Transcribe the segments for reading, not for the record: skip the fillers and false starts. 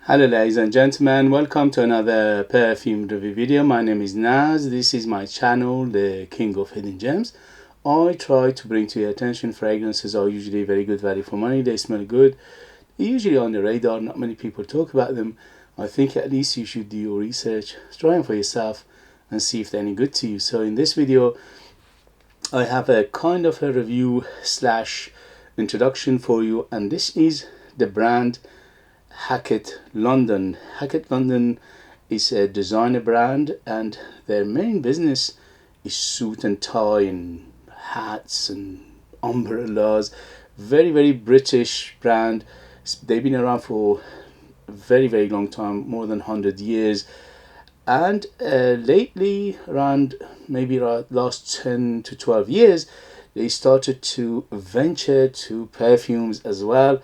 Hello ladies and gentlemen, welcome to another perfume review video. My name is Naz. This is my channel, the King of Hidden Gems. I try to bring to your attention fragrances are usually very good value for money. They smell good, they're usually on the radar, not many people talk about them. I think at least you should do your research, try them for yourself and see if they're any good to you. So in this video I have a kind of a review slash introduction for you, and this is the brand Hackett London. Hackett London is a designer brand, and their main business is suit and tie and hats and umbrellas. Very British brand. They've been around for a very long time, more than 100 years, and lately, around maybe last 10 to 12 years, they started to venture to perfumes as well.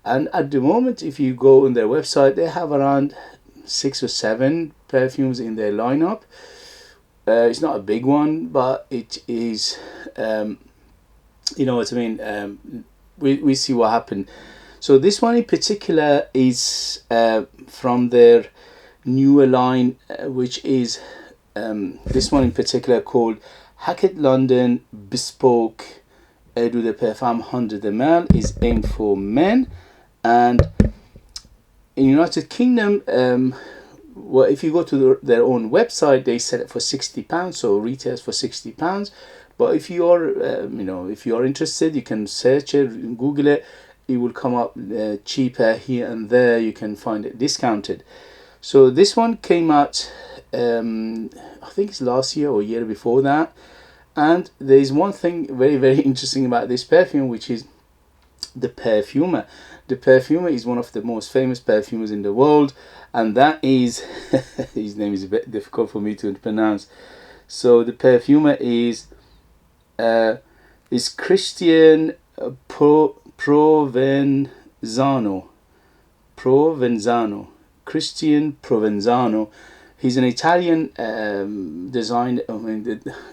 And at the moment, if you go on their website, they have around 6 or 7 perfumes in their lineup. It's not a big one, but it is, you know what I mean. We see what happened. So this one in particular is from their newer line, which is this one in particular called Hackett London Bespoke Eau de Perfume 100ml, is aimed for men. And in United Kingdom, well, if you go to their own website, they sell it for £60, so retails for £60. But if you are, if you are interested, you can search it, Google it. It will come up cheaper here and there. You can find it discounted. So this one came out, I think it's last year or year before that. And there is one thing very interesting about this perfume, which is the perfumer. The perfumer is one of the most famous perfumers in the world, and that is his name is a bit difficult for me to pronounce. So the perfumer is Christian Provenzano. Christian Provenzano. He's an Italian design.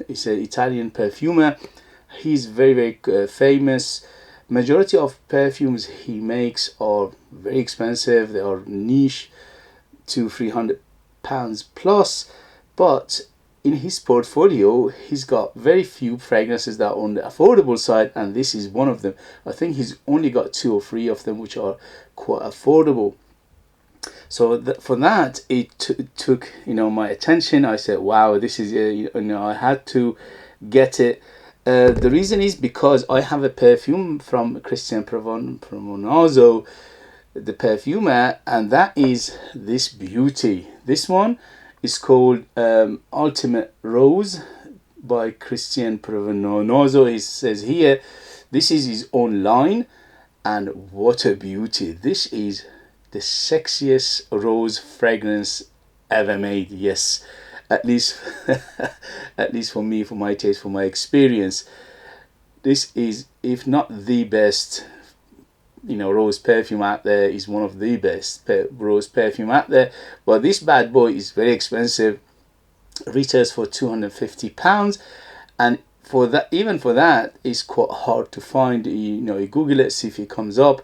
He's an Italian perfumer. He's very famous. Majority of perfumes he makes are very expensive. They are niche, £200-300 plus. But in his portfolio, he's got very few fragrances that are on the affordable side, and this is one of them. I think he's only got 2 or 3 of them which are quite affordable. So for that, it took my attention. I said, wow, this is I had to get it. The reason is because I have a perfume from Christian Provenzano, the perfumer, and that is this beauty. This one is called Ultimate Rose by Christian Provenzano. He says here, this is his own line, and what a beauty. This is the sexiest rose fragrance ever made. Yes, at least for me, for my taste, for my experience, this is, if not the best, rose perfume out there. Is one of the best rose perfume out there. But this bad boy is very expensive, retails for £250, and for that, even for that, it's quite hard to find. You Google it, see if it comes up.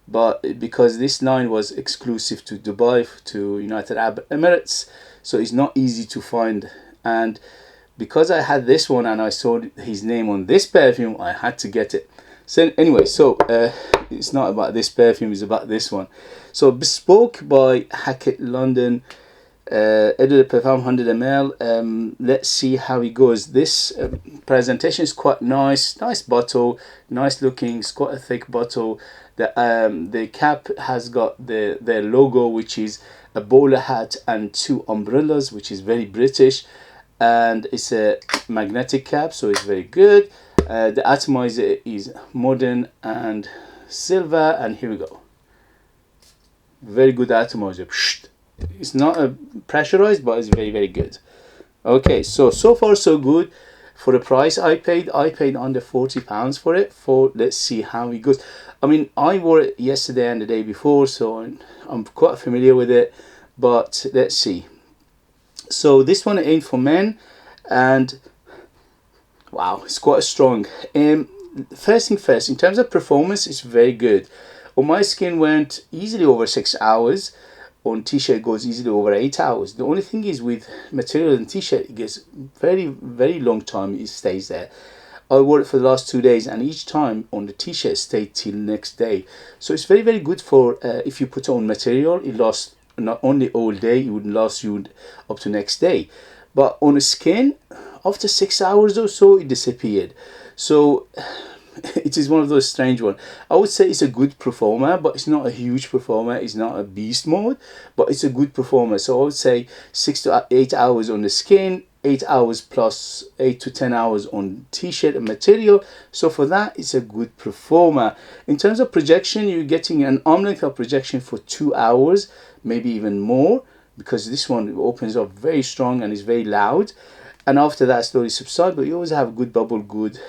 But because this line was exclusive to Dubai, to United Arab Emirates, so it's not easy to find. And because I had this one and I saw his name on this perfume, I had to get it. So anyway, it's not about this perfume, it's about this one. So Bespoke by Hackett London, Eau de Perfume 100ml. Let's see how it goes. This presentation is quite nice bottle, nice looking. It's quite a thick bottle. The cap has got their logo, which is a bowler hat and 2 umbrellas, which is very British, and it's a magnetic cap, so it's very good. The atomizer is modern and silver, and here we go. Very good atomizer. It's not pressurized, but it's very good. Okay, so far so good. For the price I paid under £40 for it. Let's see how it goes. I mean, I wore it yesterday and the day before, so I'm quite familiar with it. But let's see. So this one aimed for men, and wow, it's quite strong. First thing first, in terms of performance, it's very good. Well, my skin went easily over 6 hours, on t-shirt goes easily over 8 hours. The only thing is with material and t-shirt, it gets very long time it stays there. I wore it for the last 2 days, and each time on the t-shirt stayed till next day. So it's very good for if you put on material, it lasts not only all day, it would last you up to next day. But on the skin, after 6 hours or so, it disappeared. So it is one of those strange ones. I would say it's a good performer, but it's not a huge performer. It's not a beast mode, but it's a good performer. So I would say 6 to 8 hours on the skin, 8 hours plus 8 to 10 hours on t-shirt and material. So for that, it's a good performer. In terms of projection, you're getting an arm length of projection for 2 hours, maybe even more, because this one opens up very strong and is very loud. And after that, slowly subside, but you always have a good bubble, good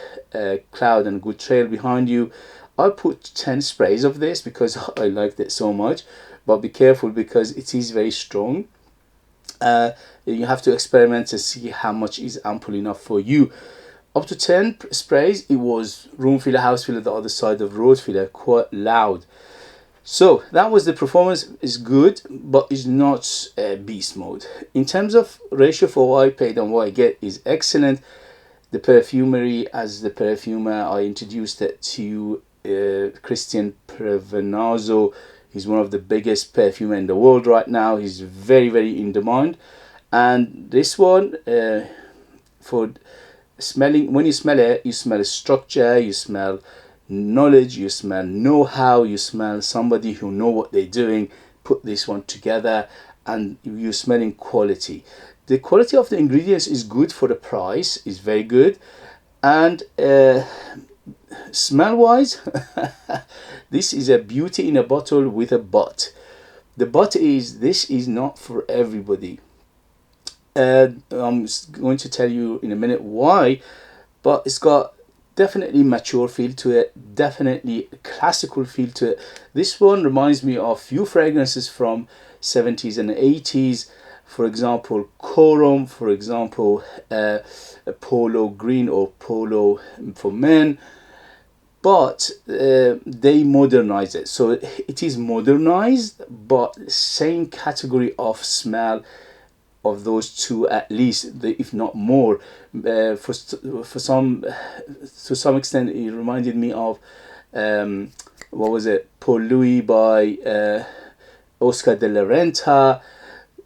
cloud and good trail behind you. I put 10 sprays of this because I liked it so much, but be careful because it is very strong. You have to experiment to see how much is ample enough for you. Up to 10 sprays, it was room filler, house filler, the other side of road filler, quite loud. So that was the performance. Is good, but is not beast mode. In terms of ratio for what I paid and what I get is excellent. The perfumery, as the perfumer, I introduced it to Christian Prevenazzo. He's one of the biggest perfumer in the world right now. He's very in demand. And this one, for smelling, when you smell it, you smell structure, you smell knowledge, you smell know-how, you smell somebody who know what they're doing, put this one together, and you're smelling quality. The quality of the ingredients is good for the price, is very good. And smell wise, this is a beauty in a bottle with a but. The but is, this is not for everybody. I'm going to tell you in a minute why, but it's got definitely mature feel to it, definitely classical feel to it. This one reminds me of few fragrances from 70s and 80s. For example, Corum, for example, Polo Green or Polo for men. But they modernize it. So it is modernized, but same category of smell of those two at least, if not more. For some, to some extent, it reminded me of what was it, Paul Louis by Oscar de la Renta.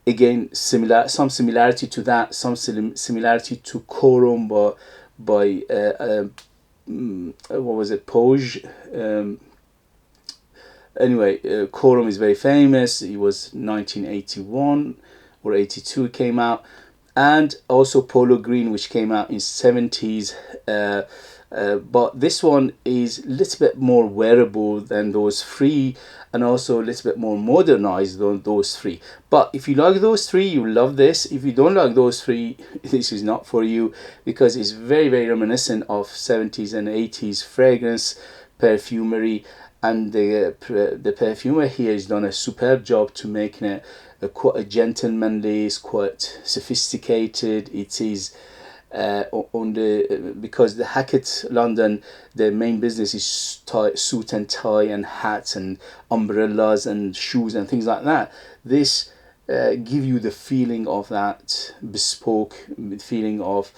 Again, some similarity to that, some similarity to Corum by what was it, Poge. Anyway, Corum is very famous. It was 1981 or 82 it came out, and also Polo Green, which came out in 70s. But this one is a little bit more wearable than those three, and also a little bit more modernized than those three. But if you like those three, you love this. If you don't like those three, this is not for you, because it's very reminiscent of 70s and 80s fragrance, perfumery, and the perfumer here has done a superb job to making it quite a gentlemanly, it's quite sophisticated. It is on the, because the Hackett London, their main business is suit and tie and hats and umbrellas and shoes and things like that. This give you the feeling of that bespoke feeling of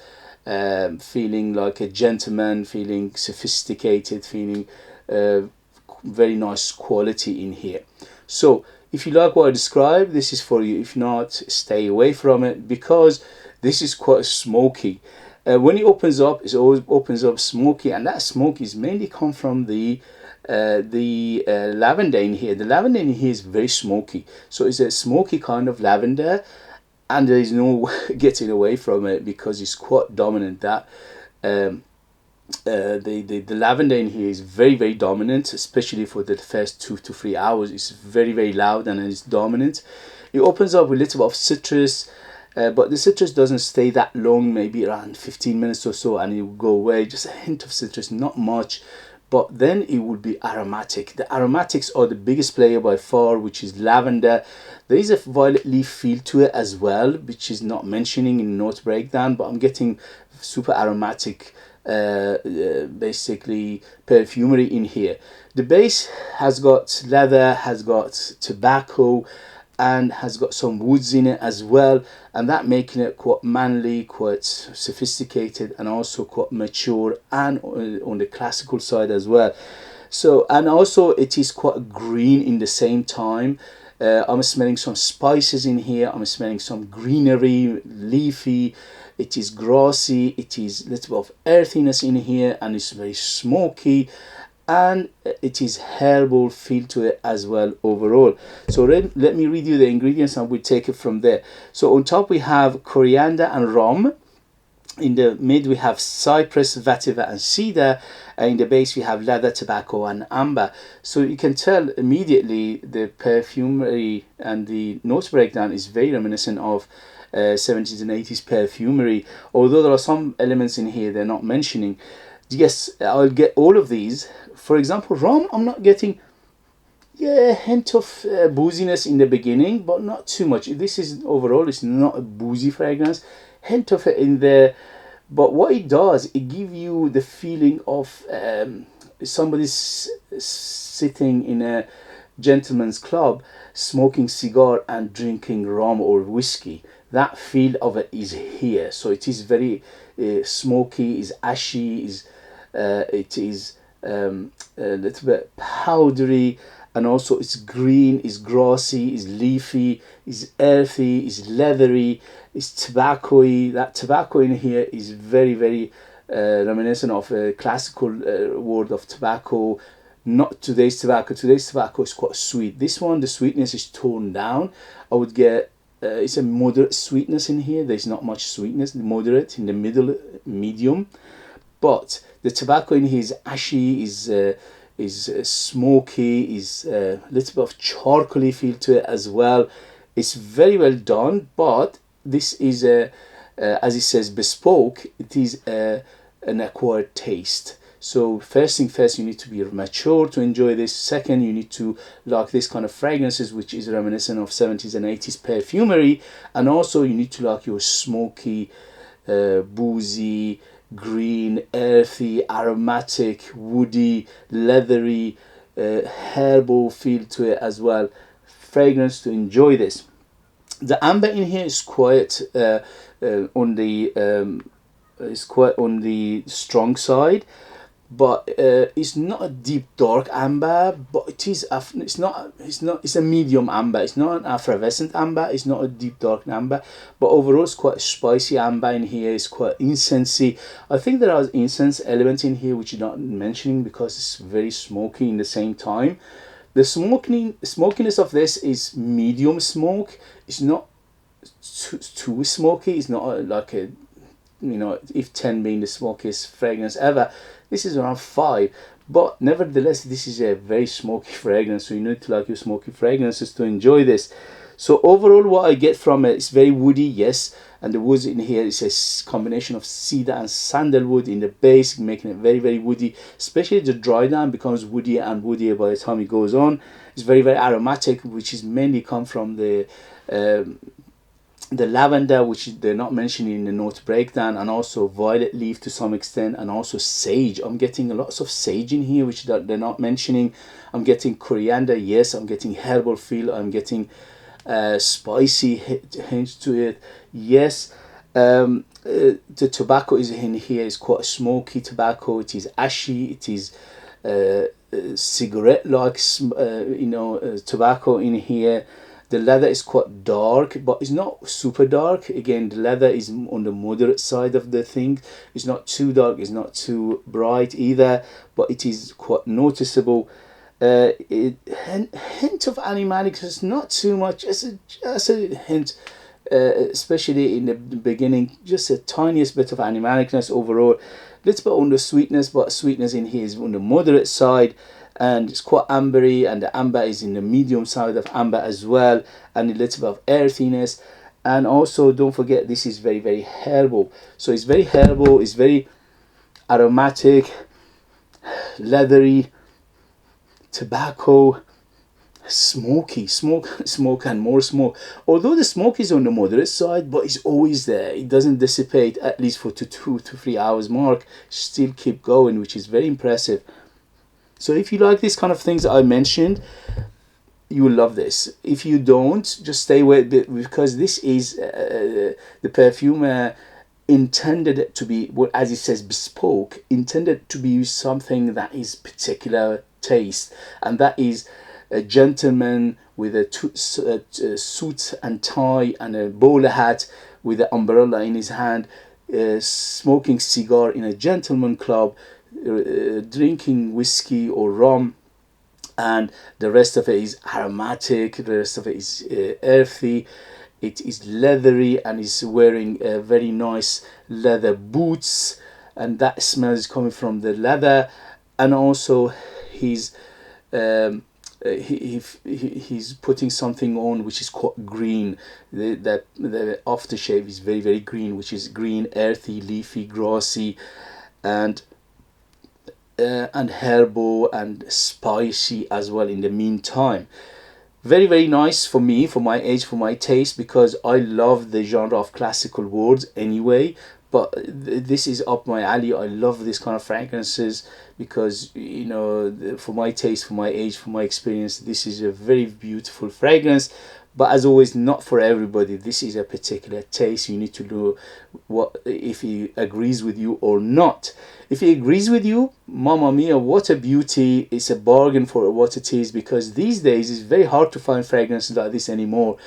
feeling like a gentleman, feeling sophisticated, feeling very nice quality in here. So if you like what I described, this is for you. If not, stay away from it, because this is quite smoky. When it opens up, it always opens up smoky, and that smoke is mainly come from the lavender in here. The lavender in here is very smoky, so it's a smoky kind of lavender, and there is no getting away from it because it's quite dominant. That the lavender in here is very dominant, especially for the first 2 to 3 hours. It's very loud and it's dominant. It opens up with a little bit of citrus, but the citrus doesn't stay that long, maybe around 15 minutes or so, and it will go away. Just a hint of citrus, not much, but then it would be aromatic. The aromatics are the biggest player by far, which is lavender. There is a violet leaf feel to it as well, which is not mentioning in note breakdown, but I'm getting super aromatic basically perfumery in here. The base has got leather, has got tobacco, and has got some woods in it as well, and that making it quite manly, quite sophisticated, and also quite mature, and on the classical side as well. So, and also it is quite green in the same time. I'm smelling some spices in here. I'm smelling some greenery, leafy. It is grassy. It is a little bit of earthiness in here, and it's very smoky, and it is herbal feel to it as well overall. So let me read you the ingredients, and we'll take it from there. So on top we have coriander and rum. In the mid we have cypress, vetiver and cedar, and in the base we have leather, tobacco and amber. So you can tell immediately the perfumery and the note breakdown is very reminiscent of 70s and 80s perfumery, although there are some elements in here they're not mentioning. Yes, I'll get all of these. For example, rum, I'm not getting a hint of booziness in the beginning, but not too much. This is overall, it's not a boozy fragrance. Hint of it in there, but what it does, it gives you the feeling of somebody sitting in a gentleman's club, smoking cigar and drinking rum or whiskey. That feel of it is here. So it is very smoky, is ashy, it is a little bit powdery, and also it's green, is grassy, is leafy, is earthy, is leathery, is tobacco-y. That tobacco in here is very, very reminiscent of a classical word of tobacco. Not today's tobacco. Today's tobacco is quite sweet. This one, the sweetness is toned down. I would get it's a moderate sweetness in here. There's not much sweetness. Moderate in the middle, medium. But the tobacco in here is ashy, is smoky, is a little bit of charcoaly feel to it as well. It's very well done, but this is as it says, bespoke. It is an acquired taste. So first thing first, you need to be mature to enjoy this. Second, you need to like this kind of fragrances, which is reminiscent of 70s and 80s perfumery. And also you need to like your smoky, boozy, green, earthy, aromatic, woody, leathery, herbal feel to it as well. Fragrance to enjoy this. The amber in here is quite on the strong side, but it's not a deep dark amber, but it's a medium amber. It's not an effervescent amber, it's not a deep dark amber, but overall it's quite a spicy amber in here. It's quite incensey. I think there are incense elements in here which you're not mentioning because it's very smoky in the same time. The smokiness of this is medium smoke. It's not too smoky. It's not like a, if 10 being the smokiest fragrance ever, this is around 5. But nevertheless, this is a very smoky fragrance, so you need to like your smoky fragrances to enjoy this. So overall, what I get from it is very woody, yes, and the woods in here is a combination of cedar and sandalwood in the base, making it very, very woody. Especially the dry down becomes woodier and woodier by the time it goes on. It's very, very aromatic, which is mainly come from the lavender, which they're not mentioning in the note breakdown, and also violet leaf to some extent, and also sage. I'm getting lots of sage in here, which they're not mentioning. I'm getting coriander, yes. I'm getting herbal feel. I'm getting spicy hints to it, yes. The tobacco is in here is quite smoky tobacco. It is ashy. It is cigarette like tobacco in here. The leather is quite dark, but it's not super dark. Again, the leather is on the moderate side of the thing. It's not too dark, it's not too bright either, but it is quite noticeable. Hint of animalic, it's not too much, just a hint, especially in the beginning, just a tiniest bit of animalicness overall. Little bit on the sweetness, but sweetness in here is on the moderate side, and it's quite ambery, and the amber is in the medium side of amber as well, and a little bit of earthiness. And also don't forget, this is very, very herbal. So it's very herbal, it's very aromatic, leathery, tobacco, smoky, smoke and more smoke. Although the smoke is on the moderate side, but it's always there. It doesn't dissipate, at least for 2 to 3 hours mark. Still keep going, which is very impressive. So if you like these kind of things that I mentioned, you will love this. If you don't, just stay away, because this is the perfume intended to be, well, as it says, bespoke, intended to be something that is particular taste, and that is a gentleman with a suit and tie and a bowler hat with an umbrella in his hand, smoking cigar in a gentleman club, drinking whiskey or rum, and the rest of it is aromatic, the rest of it is earthy, it is leathery, and he's wearing very nice leather boots, and that smell is coming from the leather. And also he's he's putting something on which is quite green. The aftershave is very, very green, which is green, earthy, leafy, grassy, and herbal and spicy as well in the meantime. Very, very nice for me, for my age, for my taste, because I love the genre of classical words anyway, but this is up my alley. I love this kind of fragrances because, you know, for my taste, for my age, for my experience, this is a very beautiful fragrance. But as always, not for everybody. This is a particular taste. You need to know what, if he agrees with you or not. If he agrees with you, mamma mia, what a beauty. It's a bargain for what it is, because these days it's very hard to find fragrances like this anymore.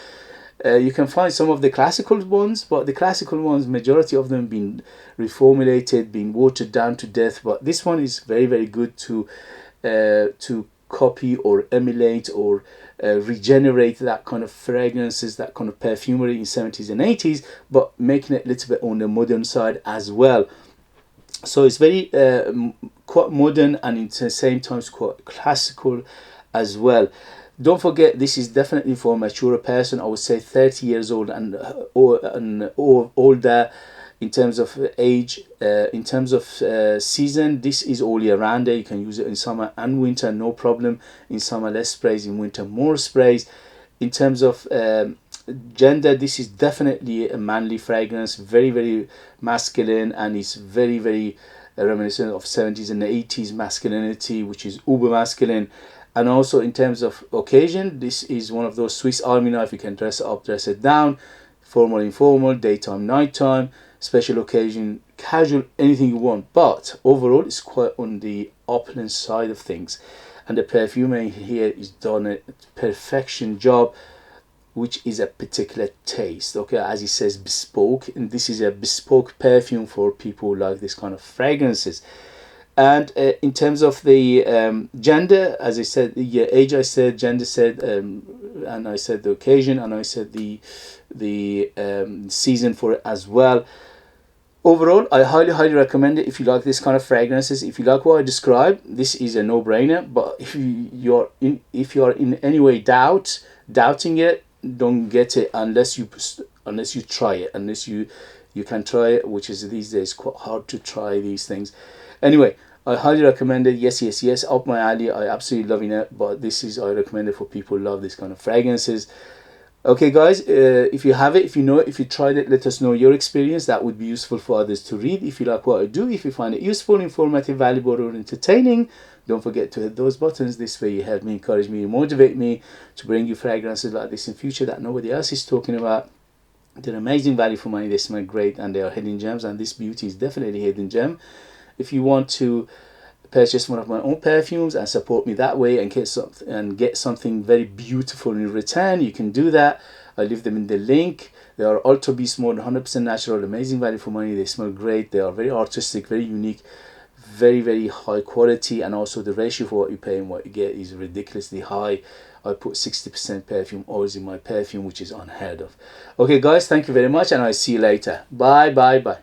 You can find some of the classical ones, but the classical ones, majority of them been reformulated, been watered down to death. But this one is very, very good to copy or emulate or regenerate that kind of fragrances, that kind of perfumery in 70s and 80s, but making it a little bit on the modern side as well. So it's very quite modern, and at the same time it's quite classical as well. Don't forget, this is definitely for a mature person. I would say 30 years old and or older. In terms of age, in terms of season, this is all year round. You can use it in summer and winter, no problem. In summer, less sprays. In winter, more sprays. In terms of gender, this is definitely a manly fragrance, very, very masculine, and it's very, very reminiscent of 70s and 80s masculinity, which is uber masculine. And also in terms of occasion, this is one of those Swiss Army knife. You can dress it up, dress it down, formal, informal, daytime, nighttime, special occasion, casual, anything you want. But overall, it's quite on the opulent side of things, and the perfumer here is done a perfection job, which is a particular taste. Okay, as he says, bespoke, and this is a bespoke perfume for people who like this kind of fragrances. And in terms of the gender, as I said, the age, I said, gender said, and I said the occasion, and I said the season for it as well. Overall, I highly, highly recommend it if you like this kind of fragrances. If you like what I described, this is a no-brainer. But if you are in any way doubting it, don't get it unless you try it. Unless you can try it, which is these days quite hard to try these things. Anyway, I highly recommend it. Yes, yes, yes, up my alley. I absolutely loving it. But this is, I recommend it for people who love this kind of fragrances. Okay, guys, if you have it, if you know it, if you tried it, let us know your experience. That would be useful for others to read. If you like what I do, if you find it useful, informative, valuable, or entertaining, don't forget to hit those buttons. This way you help me, encourage me, motivate me to bring you fragrances like this in future that nobody else is talking about. They're amazing value for money. They smell great, and they are hidden gems, and this beauty is definitely a hidden gem. If you want to purchase one of my own perfumes and support me that way and get something very beautiful in return, you can do that. I leave them in the link. They are ultra beast mode, 100% natural, amazing value for money. They smell great. They are very artistic, very unique, very, very high quality, and also the ratio for what you pay and what you get is ridiculously high. I put 60% perfume oils in my perfume, which is unheard of. Okay, guys, thank you very much, and I'll see you later. Bye, bye, bye.